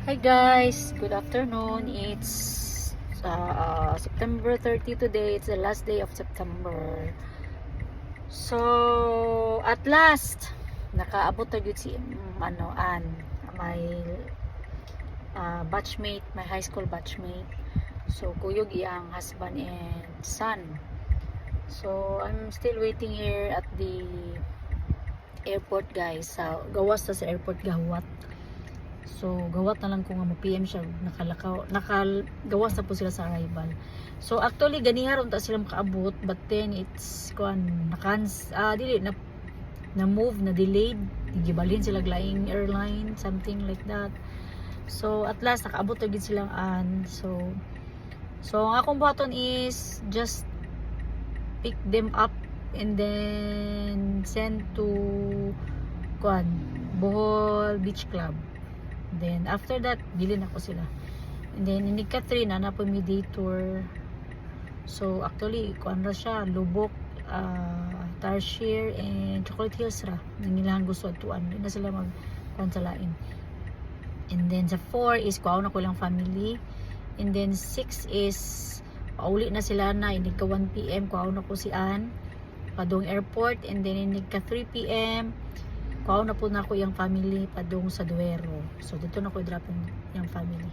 Hi guys, good afternoon. It's September 30 today. It's the last day of September. So, at last nakaabot na gyud si Ann, my batchmate, my high school batchmate. So, kuyog iyang husband and son. So, I'm still waiting here at the airport, guys. Gawas na sa airport gawat. So, gawat na lang kung PM siya, nakagawas na po sila sa arrival. So, actually, ganiha ron ta sila makaabot, but then it's, na-move, na-delayed, gibalhin sila glying airline, something like that. So, at last, nakaabot agad silang So, ang akong button is just pick them up and then send to Bohol Beach Club. Then after that, bilhin ako sila. And then in Catherine, na po may day tour. So actually, ra siya, Lubok, Tarsier, and Chocolate Hills ra. Nilang gusto atuan. Hindi na sila sa lain. And then sa 4 is kuha na ko lang family. And then 6 is pauli na sila na. Hindi ka 1 PM, kuha na ko si Ann. Padong airport. And then hindi ka 3 PM. Kuha na po na ako yung family padung sa Duero. So dito na ko i-drop yung family.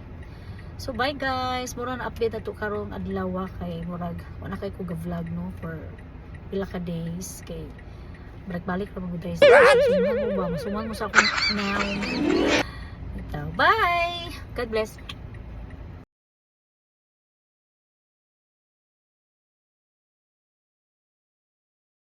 So bye guys. Mura na update na to karong adlaw kay murag wala kay ko ga-vlog no for pila ka days kay balik ra mo guys. Suman mo sa akong now. Bye. God bless.